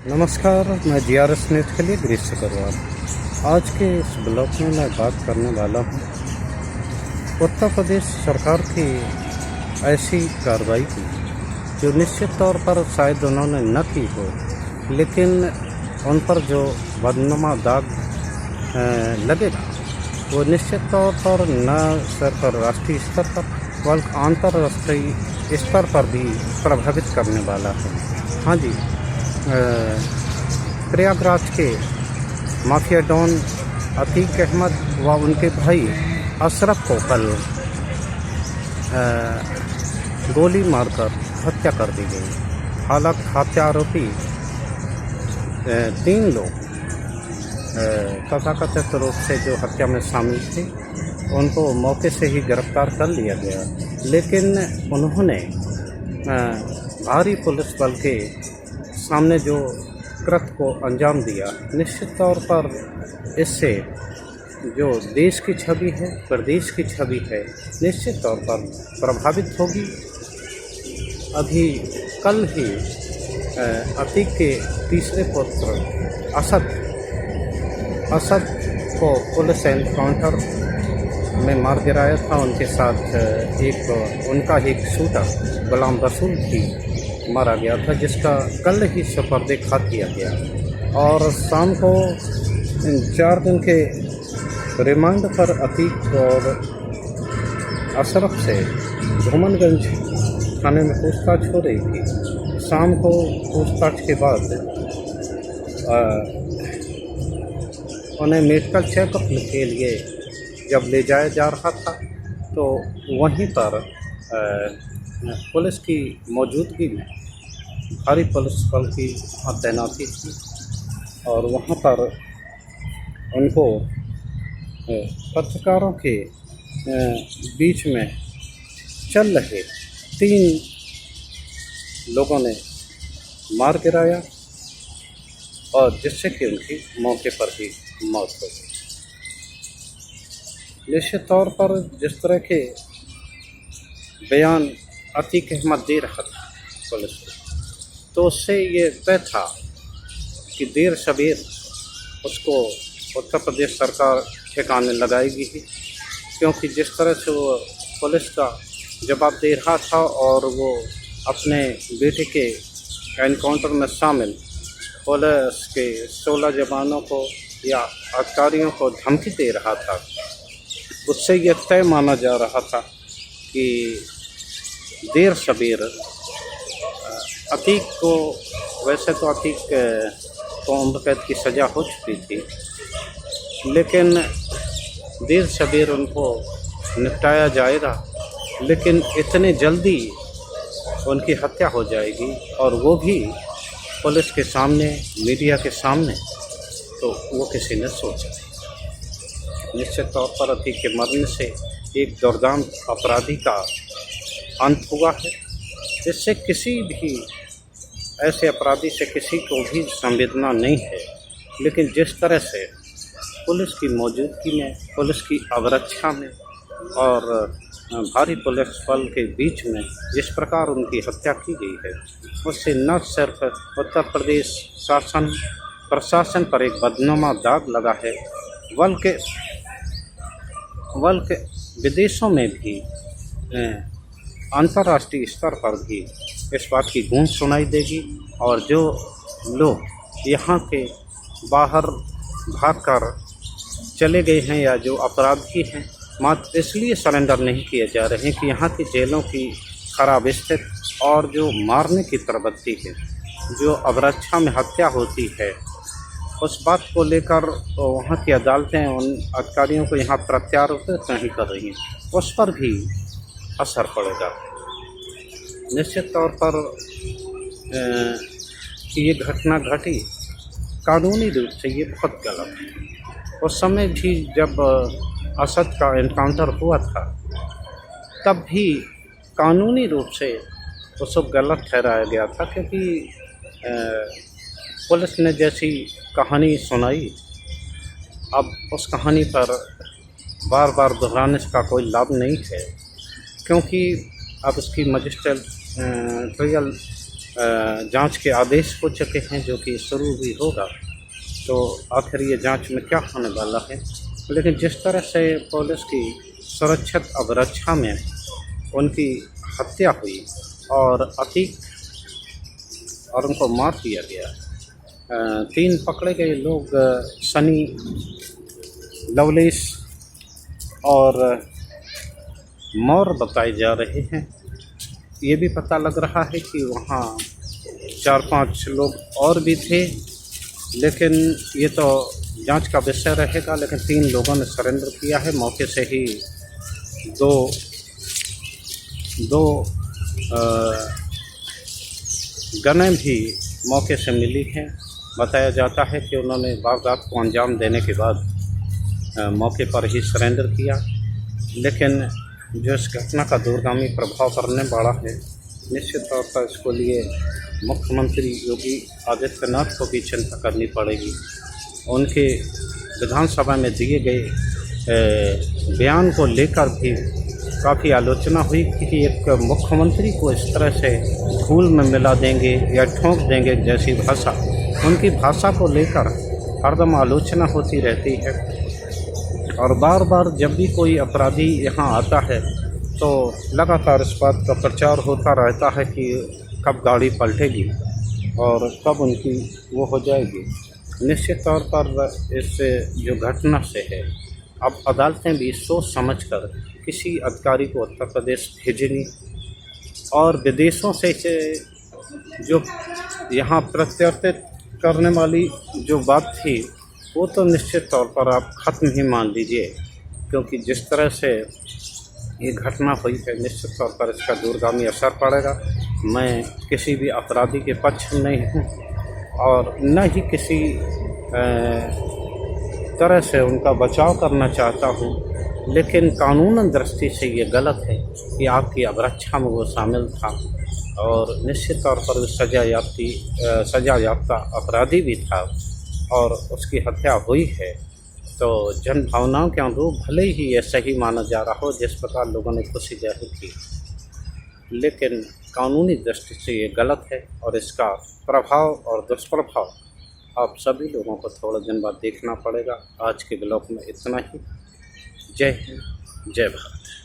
नमस्कार, मैं GRS news के लिए गिरीश सिकरवार। आज के इस ब्लॉग में मैं बात करने वाला हूँ उत्तर प्रदेश सरकार की ऐसी कार्रवाई की जो निश्चित तौर पर शायद उन्होंने न की हो, लेकिन उन पर जो बदनुमा दाग लगेगा वो निश्चित तौर पर न सिर्फ राष्ट्रीय स्तर पर बल्कि अंतर्राष्ट्रीय स्तर पर भी प्रभावित करने वाला है। हाँ जी, प्रयागराज के माफिया डॉन अतीक अहमद व उनके भाई अशरफ को कल गोली मारकर हत्या कर दी गई। हालांकि हत्या आरोपी 3 लोग तथाकथित रूप से जो हत्या में शामिल थे उनको मौके से ही गिरफ्तार कर लिया गया, लेकिन उन्होंने भारी पुलिस बल के सामने जो कृत्य को अंजाम दिया, निश्चित तौर पर इससे जो देश की छवि है, प्रदेश की छवि है, निश्चित तौर पर प्रभावित होगी। अभी कल ही अतीक के तीसरे पुत्र असद को पुलिस एनकाउंटर में मार गिराया था। उनके साथ उनका एक शूटर गुलाम रसूल भी मारा गया था, जिसका कल ही सुपर्दे खा किया गया। और शाम को 4 दिन के रिमांड पर अतीक और अशरफ से धूमनगंज थाने में पूछताछ हो रही थी। शाम को पूछताछ के बाद उन्हें मेडिकल चेकअप के लिए जब ले जाया जा रहा था तो वहीं पर पुलिस की मौजूदगी में भारी पुलिस बल की तैनाती थी और वहाँ पर उनको पत्रकारों के बीच में चल रहे 3 लोगों ने मार गिराया और जिससे कि उनकी मौके पर ही मौत हो गई। निश्चित तौर पर जिस तरह के बयान अतीक अहमद दे रहा था पुलिस को, तो उससे ये तय था कि देर सबेर उसको उत्तर प्रदेश सरकार ठिकाने लगाएगी ही, क्योंकि जिस तरह से वो पुलिस का जवाब दे रहा था और वो अपने बेटे के एनकाउंटर में शामिल पुलिस के 16 जवानों को या अधिकारियों को धमकी दे रहा था, उससे ये तय माना जा रहा था कि देर सबेर अतीक को, वैसे तो अतीक को उम्र कैद की सज़ा हो चुकी थी, लेकिन देर सबेर उनको निपटाया जाएगा, लेकिन इतने जल्दी उनकी हत्या हो जाएगी और वो भी पुलिस के सामने, मीडिया के सामने, तो वो किसी ने सोचा नहीं। निश्चित तौर पर अतीक के मरने से एक दुर्दांत अपराधी का अंत हुआ है। इससे किसी भी ऐसे अपराधी से किसी को भी संवेदना नहीं है, लेकिन जिस तरह से पुलिस की मौजूदगी में, पुलिस की अवरक्षा में और भारी पुलिस बल के बीच में जिस प्रकार उनकी हत्या की गई है, उससे न सिर्फ उत्तर प्रदेश प्रशासन पर एक बदनुमा दाग लगा है, बल्कि विदेशों में भी, अंतर्राष्ट्रीय स्तर पर भी इस बात की गूंज सुनाई देगी। और जो लोग यहाँ के बाहर भागकर चले गए हैं या जो अपराधी हैं, मात्र इसलिए सरेंडर नहीं किए जा रहे हैं कि यहाँ की जेलों की खराब स्थिति और जो मारने की प्रवृत्ति है, जो अवरक्षा में हत्या होती है, उस बात को लेकर वहाँ की अदालतें उन अधिकारियों को यहाँ प्रत्यारोपित नहीं कर रही हैं, उस पर भी असर पड़ेगा। निश्चित तौर पर ये घटना घटी, कानूनी रूप से ये बहुत गलत है। उस समय भी जब असद का एनकाउंटर हुआ था, तब भी कानूनी रूप से उसको गलत ठहराया गया था, क्योंकि पुलिस ने जैसी कहानी सुनाई, अब उस कहानी पर बार बार दोहराने का कोई लाभ नहीं है, क्योंकि अब उसकी मजिस्ट्रेट ट्रायल जांच के आदेश हो चुके हैं, जो कि शुरू भी होगा। तो आखिर ये जांच में क्या होने वाला है। लेकिन जिस तरह से पुलिस की सुरक्षित अवरक्षा में उनकी हत्या हुई और अतीक और उनको मार दिया गया। 3 पकड़े गए लोग सनी, लवलेश और मौर बताए जा रहे हैं। ये भी पता लग रहा है कि वहाँ 4-5 लोग और भी थे, लेकिन ये तो जांच का विषय रहेगा। लेकिन 3 लोगों ने सरेंडर किया है। मौके से ही दो गनें भी मौके से मिली हैं। बताया जाता है कि उन्होंने वारदात को अंजाम देने के बाद मौके पर ही सरेंडर किया। लेकिन जो इस घटना का दूरगामी प्रभाव पड़ने वाला है, निश्चित तौर पर इसको लिए मुख्यमंत्री योगी आदित्यनाथ को भी चिंता करनी पड़ेगी। उनके विधानसभा में दिए गए बयान को लेकर भी काफ़ी आलोचना हुई कि एक मुख्यमंत्री को इस तरह से धूल में मिला देंगे या ठोंक देंगे जैसी भाषा, उनकी भाषा को लेकर हरदम आलोचना होती रहती है। और बार बार जब भी कोई अपराधी यहाँ आता है तो लगातार इस बात का प्रचार होता रहता है कि कब गाड़ी पलटेगी और कब उनकी वो हो जाएगी। निश्चित तौर पर इस जो घटना से है, अब अदालतें भी सोच समझकर किसी अधिकारी को उत्तर प्रदेश भेजेंगी और विदेशों से जो यहाँ प्रत्यर्थित करने वाली जो बात थी वो तो निश्चित तौर पर आप ख़त्म ही मान लीजिए, क्योंकि जिस तरह से ये घटना हुई है निश्चित तौर पर इसका दूरगामी असर पड़ेगा। मैं किसी भी अपराधी के पक्ष में नहीं हूँ और न ही किसी तरह से उनका बचाव करना चाहता हूँ, लेकिन कानूनन दृष्टि से ये गलत है कि आपकी अवरक्षा में वो शामिल था और निश्चित तौर पर सजा याफ्ता अपराधी भी था और उसकी हत्या हुई है। तो जन भावनाओं के अनुरूप भले ही ये सही माना जा रहा हो जिस प्रकार लोगों ने खुशी जाहिर की, लेकिन कानूनी दृष्टि से ये गलत है और इसका प्रभाव और दुष्प्रभाव आप सभी लोगों को थोड़े दिन बाद देखना पड़ेगा। आज के ब्लॉग में इतना ही। जय हिंद, जय भारत।